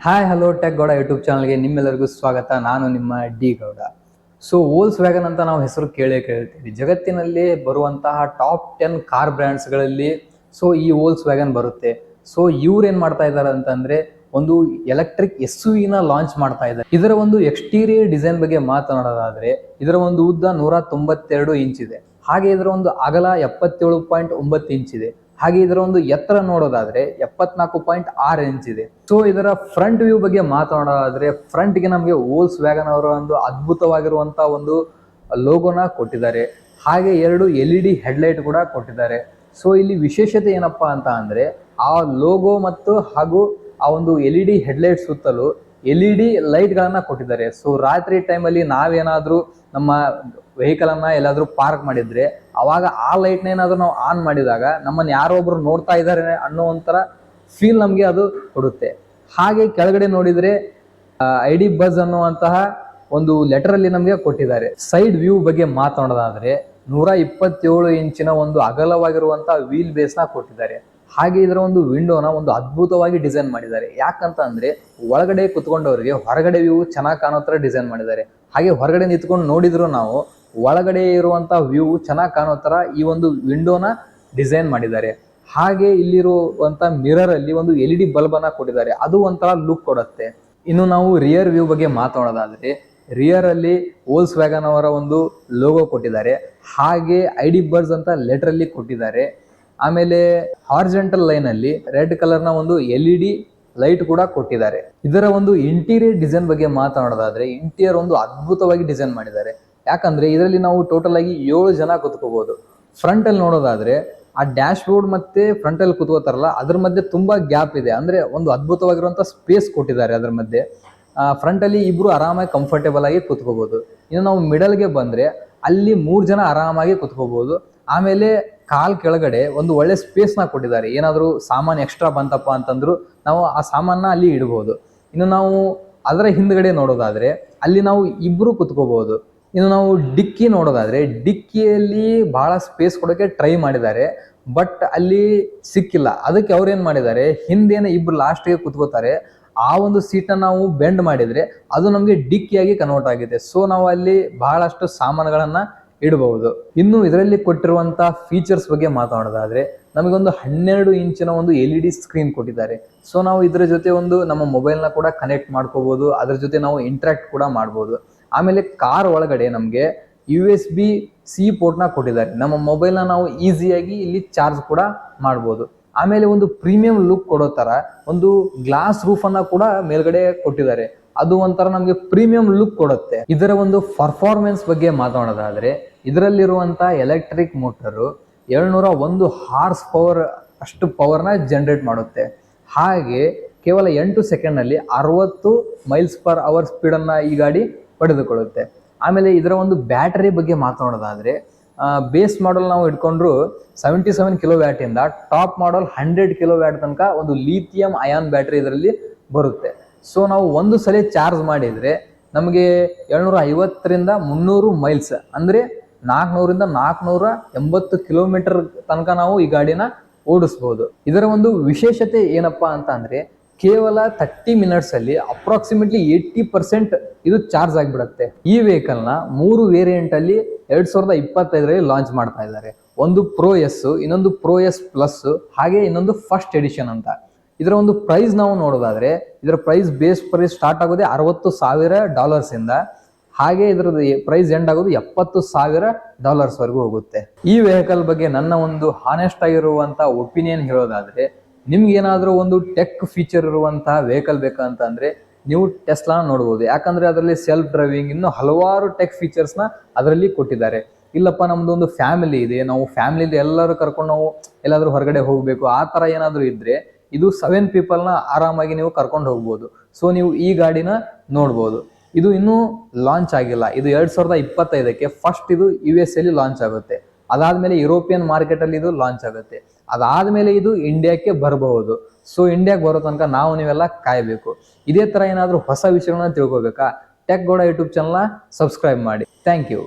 Hi hello tech Gowda YouTube ಚಾನಲ್ಗೆ ನಿಮ್ಮೆಲ್ಲರಿಗೂ ಸ್ವಾಗತ. ನಾನು ನಿಮ್ಮ D Gowda. So Volks wagon ಅಂತ ನಾವು ಹೆಸರು ಕೇಳ್ತೀವಿ. ಜಗತ್ತಿನಲ್ಲಿ ಬರುವಂತಹ ಟಾಪ್ 10 ಕಾರ್ ಬ್ರ್ಯಾಂಡ್ಸ್ಗಳಲ್ಲಿ ಸೊ ಈ ವೋಲ್ಸ್ ವ್ಯಾಗನ್ ಬರುತ್ತೆ. ಸೊ ಇವ್ರು ಏನು ಮಾಡ್ತಾ ಇದ್ದಾರೆ ಅಂತಂದ್ರೆ ಒಂದು ಎಲೆಕ್ಟ್ರಿಕ್ SUV ನ ಲಾಂಚ್ ಮಾಡ್ತಾ ಇದ್ದಾರೆ. ಇದರ ಒಂದು ಎಕ್ಸ್ಟೀರಿಯರ್ ಡಿಸೈನ್ ಬಗ್ಗೆ ಮಾತನಾಡೋದಾದ್ರೆ ಇದರ ಒಂದು ಉದ್ದ 192 ಇಂಚ್ ಇದೆ. ಹಾಗೆ ಇದರ ಒಂದು ಅಗಲ 77.9 ಇಂಚ್ ಇದೆ. ಹಾಗೆ ಇದರ ಒಂದು ಎತ್ತರ ನೋಡೋದಾದ್ರೆ 74.6 ಇಂಚ್ ಇದೆ. ಸೊ ಇದರ ಫ್ರಂಟ್ ವ್ಯೂ ಬಗ್ಗೆ ಮಾತನಾಡೋದಾದ್ರೆ ಫ್ರಂಟ್ ಗೆ ನಮಗೆ ವೋಲ್ಸ್ ವ್ಯಾಗನ್ ಅವರ ಒಂದು ಅದ್ಭುತವಾಗಿರುವಂತಹ ಒಂದು ಲೋಗೋನ ಕೊಟ್ಟಿದ್ದಾರೆ. ಹಾಗೆ 2 LED ಹೆಡ್ಲೈಟ್ ಕೂಡ ಕೊಟ್ಟಿದ್ದಾರೆ. ಸೊ ಇಲ್ಲಿ ವಿಶೇಷತೆ ಏನಪ್ಪಾ ಅಂತ ಅಂದ್ರೆ ಆ ಲೋಗೋ ಮತ್ತು ಹಾಗೂ ಆ ಒಂದು LED ಹೆಡ್ಲೈಟ್ ಸುತ್ತಲೂ LED ಲೈಟ್ ಗಳನ್ನ ಕೊಟ್ಟಿದ್ದಾರೆ. ಸೊ ರಾತ್ರಿ ಟೈಮಲ್ಲಿ ನಾವೇನಾದ್ರೂ ನಮ್ಮ ವೆಹಿಕಲ್ ಅನ್ನ ಎಲ್ಲಾದ್ರೂ ಪಾರ್ಕ್ ಮಾಡಿದ್ರೆ ಅವಾಗ ಆ ಲೈಟ್ ನ ಏನಾದ್ರೂ ನಾವು ಆನ್ ಮಾಡಿದಾಗ ನಮ್ಮನ್ನ ಯಾರೋ ಒಬ್ರು ನೋಡ್ತಾ ಇದ್ದಾರೆ ಅನ್ನೋ ಒಂಥರ ಫೀಲ್ ನಮ್ಗೆ ಅದು ಕೊಡುತ್ತೆ. ಹಾಗೆ ಕೆಳಗಡೆ ನೋಡಿದ್ರೆ ID ಬಜ್ ಅನ್ನುವಂತಹ ಒಂದು ಲೆಟರ್ ಅಲ್ಲಿ ನಮಗೆ ಕೊಟ್ಟಿದ್ದಾರೆ. ಸೈಡ್ ವ್ಯೂ ಬಗ್ಗೆ ಮಾತನಾಡೋದಾದ್ರೆ 127 ಇಂಚಿನ ಒಂದು ಅಗಲವಾಗಿರುವಂತಹ ವೀಲ್ ಬೇಸ್ ನ ಕೊಟ್ಟಿದ್ದಾರೆ. ಹಾಗೆ ಇದರ ಒಂದು ವಿಂಡೋನ ಒಂದು ಅದ್ಭುತವಾಗಿ ಡಿಸೈನ್ ಮಾಡಿದ್ದಾರೆ. ಯಾಕಂತ ಅಂದ್ರೆ ಒಳಗಡೆ ಕುತ್ಕೊಂಡವರಿಗೆ ಹೊರಗಡೆ ವ್ಯೂ ಚೆನ್ನಾಗಿ ಕಾಣೋ ತರ ಡಿಸೈನ್ ಮಾಡಿದ್ದಾರೆ. ಹಾಗೆ ಹೊರಗಡೆ ನಿಂತ್ಕೊಂಡು ನೋಡಿದ್ರು ನಾವು ಒಳಗಡೆ ಇರುವಂತಹ ವ್ಯೂ ಚೆನ್ನಾಗಿ ಕಾಣೋ ತರ ಈ ಒಂದು ವಿಂಡೋನ ಡಿಸೈನ್ ಮಾಡಿದ್ದಾರೆ. ಹಾಗೆ ಇಲ್ಲಿರುವಂತ ಮಿರರ್ ಅಲ್ಲಿ ಒಂದು LED ಬಲ್ಬ್ ಅನ್ನ ಕೊಟ್ಟಿದ್ದಾರೆ. ಅದು ಒಂಥರ ಲುಕ್ ಕೊಡುತ್ತೆ. ಇನ್ನು ನಾವು ರಿಯರ್ ವ್ಯೂ ಬಗ್ಗೆ ಮಾತನಾಡೋದಾದ್ರೆ ರಿಯರ್ ಅಲ್ಲಿ ವೋಲ್ಸ್ ವ್ಯಾಗನ್ ಅವರ ಒಂದು ಲೋಗೋ ಕೊಟ್ಟಿದ್ದಾರೆ. ಹಾಗೆ ID ಬಜ್ ಅಂತ ಲೆಟರ್ ಅಲ್ಲಿ ಕೊಟ್ಟಿದ್ದಾರೆ. ಆಮೇಲೆ ಹಾರ್ಜೆಂಟಲ್ ಲೈನ್ ಅಲ್ಲಿ ರೆಡ್ ಕಲರ್ ನ ಒಂದು LED ಲೈಟ್ ಕೂಡ ಕೊಟ್ಟಿದ್ದಾರೆ. ಇದರ ಒಂದು ಇಂಟೀರಿಯರ್ ಡಿಸೈನ್ ಬಗ್ಗೆ ಮಾತನಾಡೋದಾದ್ರೆ ಇಂಟೀರಿಯರ್ ಒಂದು ಅದ್ಭುತವಾಗಿ ಡಿಸೈನ್ ಮಾಡಿದ್ದಾರೆ. ಯಾಕಂದ್ರೆ ಇದರಲ್ಲಿ ನಾವು ಟೋಟಲ್ ಆಗಿ 7 ಜನ ಕುತ್ಕೋಬಹುದು. ಫ್ರಂಟ್ ಅಲ್ಲಿ ನೋಡೋದಾದ್ರೆ ಆ ಡ್ಯಾಶ್ ಬೋರ್ಡ್ ಮತ್ತೆ ಫ್ರಂಟ್ ಅಲ್ಲಿ ಕುತ್ಕೋತಾರಲ್ಲ ಅದ್ರ ಮಧ್ಯೆ ತುಂಬಾ ಗ್ಯಾಪ್ ಇದೆ. ಅಂದ್ರೆ ಒಂದು ಅದ್ಭುತವಾಗಿರುವಂತಹ ಸ್ಪೇಸ್ ಕೊಟ್ಟಿದ್ದಾರೆ ಅದ್ರ ಮಧ್ಯೆ. ಫ್ರಂಟ್ ಅಲ್ಲಿ ಇಬ್ರು ಆರಾಮಾಗಿ ಕಂಫರ್ಟೇಬಲ್ ಆಗಿ ಕುತ್ಕೋಬಹುದು. ಇನ್ನು ನಾವು ಮಿಡಲ್ ಗೆ ಬಂದ್ರೆ ಅಲ್ಲಿ 3 ಜನ ಆರಾಮಾಗಿ ಕುತ್ಕೋಬಹುದು. ಆಮೇಲೆ ಕಾಲ್ ಕೆಳಗಡೆ ಒಂದು ಒಳ್ಳೆ ಸ್ಪೇಸ್ ನ ಕೊಟ್ಟಿದ್ದಾರೆ. ಏನಾದ್ರು ಸಾಮಾನು ಎಕ್ಸ್ಟ್ರಾ ಬಂತಪ್ಪ ಅಂತಂದ್ರು ನಾವು ಆ ಸಾಮಾನ ಅಲ್ಲಿ ಇಡಬಹುದು. ಇನ್ನು ನಾವು ಅದರ ಹಿಂದ್ಗಡೆ ನೋಡೋದಾದ್ರೆ ಅಲ್ಲಿ ನಾವು ಇಬ್ರು ಕುತ್ಕೋಬಹುದು. ಇನ್ನು ನಾವು ಡಿಕ್ಕಿ ನೋಡೋದಾದ್ರೆ ಡಿಕ್ಕಿಯಲ್ಲಿ ಬಹಳ ಸ್ಪೇಸ್ ಕೊಡೋಕೆ ಟ್ರೈ ಮಾಡಿದ್ದಾರೆ, ಬಟ್ ಅಲ್ಲಿ ಸಿಕ್ಕಿಲ್ಲ. ಅದಕ್ಕೆ ಅವ್ರು ಏನ್ ಮಾಡಿದ್ದಾರೆ, ಹಿಂದೇನೆ ಇಬ್ರು ಲಾಸ್ಟ್ಗೆ ಕುತ್ಕೋತಾರೆ. ಆ ಒಂದು ಸೀಟ್ ನಾವು ಬೆಂಡ್ ಮಾಡಿದ್ರೆ ಅದು ನಮ್ಗೆ ಡಿಕ್ಕಿಯಾಗಿ ಕನ್ವರ್ಟ್ ಆಗಿದೆ. ಸೊ ನಾವು ಅಲ್ಲಿ ಬಹಳಷ್ಟು ಸಾಮಾನುಗಳನ್ನ ಇಡಬಹುದು. ಇನ್ನು ಇದರಲ್ಲಿ ಕೊಟ್ಟಿರುವಂತಹ ಫೀಚರ್ಸ್ ಬಗ್ಗೆ ಮಾತನಾಡೋದಾದ್ರೆ ನಮಗೊಂದು 12 ಇಂಚಿನ ಒಂದು LED ಸ್ಕ್ರೀನ್ ಕೊಟ್ಟಿದ್ದಾರೆ. ಸೊ ನಾವು ಇದರ ಜೊತೆ ಒಂದು ನಮ್ಮ ಮೊಬೈಲ್ ನ ಕೂಡ ಕನೆಕ್ಟ್ ಮಾಡ್ಕೋಬಹುದು. ಅದ್ರ ಜೊತೆ ನಾವು ಇಂಟ್ರಾಕ್ಟ್ ಕೂಡ ಮಾಡಬಹುದು. ಆಮೇಲೆ ಕಾರ್ ಒಳಗಡೆ ನಮಗೆ USB-C ಪೋರ್ಟ್ ನ ಕೊಟ್ಟಿದ್ದಾರೆ. ನಮ್ಮ ಮೊಬೈಲ್ ನ ನಾವು ಈಸಿಯಾಗಿ ಇಲ್ಲಿ ಚಾರ್ಜ್ ಕೂಡ ಮಾಡಬಹುದು. ಆಮೇಲೆ ಒಂದು ಪ್ರೀಮಿಯಂ ಲುಕ್ ಕೊಡೋ ತರ ಒಂದು ಗ್ಲಾಸ್ ರೂಫ್ ಅನ್ನ ಕೂಡ ಮೇಲ್ಗಡೆ ಕೊಟ್ಟಿದ್ದಾರೆ. ಅದು ಒಂಥರ ನಮಗೆ ಪ್ರೀಮಿಯಂ ಲುಕ್ ಕೊಡುತ್ತೆ. ಇದರ ಒಂದು ಪರ್ಫಾರ್ಮೆನ್ಸ್ ಬಗ್ಗೆ ಮಾತನಾಡೋದಾದ್ರೆ ಇದರಲ್ಲಿರುವಂತ ಎಲೆಕ್ಟ್ರಿಕ್ ಮೋಟರ್ 701 ಹಾರ್ಸ್ ಪವರ್ ಅಷ್ಟು ಪವರ್ ನ ಜನರೇಟ್ ಮಾಡುತ್ತೆ. ಹಾಗೆ ಕೇವಲ 8 ಸೆಕೆಂಡ್ ನಲ್ಲಿ 60 ಮೈಲ್ಸ್ ಪರ್ ಅವರ್ ಸ್ಪೀಡ್ ಅನ್ನ ಈ ಗಾಡಿ ಪಡೆದುಕೊಳ್ಳುತ್ತೆ. ಆಮೇಲೆ ಇದರ ಒಂದು ಬ್ಯಾಟರಿ ಬಗ್ಗೆ ಮಾತನಾಡೋದಾದ್ರೆ ಬೇಸ್ ಮಾಡಲ್ ನಾವು ಇಟ್ಕೊಂಡ್ರು 77 ಕಿಲೋವ್ಯಾಟ್ ಇಂದ ಟಾಪ್ ಮಾಡಲ್ 100 ಕಿಲೋವ್ಯಾಟ್ ತನಕ ಒಂದು ಲಿಥಿಯಂ ಅಯಾನ್ ಬ್ಯಾಟರಿ ಇದರಲ್ಲಿ ಬರುತ್ತೆ. ಸೊ ನಾವು ಒಂದು ಸಲ ಚಾರ್ಜ್ ಮಾಡಿದ್ರೆ ನಮಗೆ 750ರಿಂದ 300 ಮೈಲ್ಸ್ ಅಂದ್ರೆ 400ರಿಂದ 480 ಕಿಲೋಮೀಟರ್ ತನಕ ನಾವು ಈ ಗಾಡಿನ ಓಡಿಸಬಹುದು. ಇದರ ಒಂದು ವಿಶೇಷತೆ ಏನಪ್ಪಾ ಅಂತ ಅಂದ್ರೆ ಕೇವಲ 30 ಮಿನಿಟ್ಸ್ ಅಲ್ಲಿ ಅಪ್ರಾಕ್ಸಿಮೇಟ್ಲಿ 80% ಇದು ಚಾರ್ಜ್ ಆಗಿಬಿಡುತ್ತೆ. ಈ ವೆಹಿಕಲ್ ನ 3 ವೇರಿಯಂಟ್ ಅಲ್ಲಿ 2025ರಲ್ಲಿ ಲಾಂಚ್ ಮಾಡ್ತಾ ಇದ್ದಾರೆ. ಒಂದು Pro S, ಇನ್ನೊಂದು Pro S ಪ್ಲಸ್, ಹಾಗೆ ಇನ್ನೊಂದು ಫಸ್ಟ್ ಎಡಿಷನ್ ಅಂತ. ಇದರ ಒಂದು ಪ್ರೈಸ್ ನಾವು ನೋಡೋದಾದ್ರೆ ಇದರ ಪ್ರೈಸ್ ಬೇಸ್ ಪ್ರೈಸ್ ಸ್ಟಾರ್ಟ್ ಆಗೋದೇ $60,000 ಇಂದ. ಹಾಗೆ ಇದರದ್ದು ಪ್ರೈಸ್ ಎಂಡ್ ಆಗೋದು $70,000 ವರೆಗೂ ಹೋಗುತ್ತೆ. ಈ ವೆಹಿಕಲ್ ಬಗ್ಗೆ ನನ್ನ ಒಂದು ಹಾನೆಸ್ಟ್ ಆಗಿರುವಂತ ಒಪಿನಿಯನ್ ಹೇಳೋದಾದ್ರೆ ನಿಮ್ಗೆ ಏನಾದ್ರೂ ಒಂದು ಟೆಕ್ ಫೀಚರ್ ಇರುವಂತಹ ವೆಹಿಕಲ್ ಬೇಕಂತಂದ್ರೆ ನೀವು ಟೆಸ್ಲಾ ನೋಡಬಹುದು. ಯಾಕಂದ್ರೆ ಅದರಲ್ಲಿ ಸೆಲ್ಫ್ ಡ್ರೈವಿಂಗ್ ಇನ್ನು ಹಲವಾರು ಟೆಕ್ ಫೀಚರ್ಸ್ ನ ಅದರಲ್ಲಿ ಕೊಟ್ಟಿದ್ದಾರೆ. ಇಲ್ಲಪ್ಪ ನಮ್ದು ಒಂದು ಫ್ಯಾಮಿಲಿ ಇದೆ, ನಾವು ಫ್ಯಾಮಿಲಿ ಎಲ್ಲರೂ ಕರ್ಕೊಂಡು ನಾವು ಎಲ್ಲಾದ್ರೂ ಹೊರಗಡೆ ಹೋಗ್ಬೇಕು ಆ ತರ ಏನಾದ್ರು ಇದ್ರೆ ಇದು 7 ಪೀಪಲ್ ನ ಆರಾಮಾಗಿ ನೀವು ಕರ್ಕೊಂಡು ಹೋಗ್ಬೋದು. ಸೊ ನೀವು ಈ ಗಾಡಿನ ನೋಡ್ಬೋದು. ಇದು ಇನ್ನೂ ಲಾಂಚ್ ಆಗಿಲ್ಲ. ಇದು 2025ಕ್ಕೆ ಫಸ್ಟ್ ಇದು US ಅಲ್ಲಿ ಲಾಂಚ್ ಆಗುತ್ತೆ. ಅದಾದ್ಮೇಲೆ ಯುರೋಪಿಯನ್ ಮಾರ್ಕೆಟ್ ಅಲ್ಲಿ ಇದು ಲಾಂಚ್ ಆಗುತ್ತೆ. ಅದಾದ್ಮೇಲೆ ಇದು ಇಂಡಿಯಾಕ್ಕೆ ಬರಬಹುದು. ಸೊ ಇಂಡಿಯಾಕ್ಕೆ ಬರೋ ತನಕ ನಾವು ನೀವೆಲ್ಲ ಕಾಯ್ಬೇಕು. ಇದೇ ತರ ಏನಾದ್ರೂ ಹೊಸ ವಿಷಯಗಳನ್ನ ತಿಳ್ಕೊಬೇಕಾ tech Gowda YouTube channel subscribe ಮಾಡಿ. Thank you.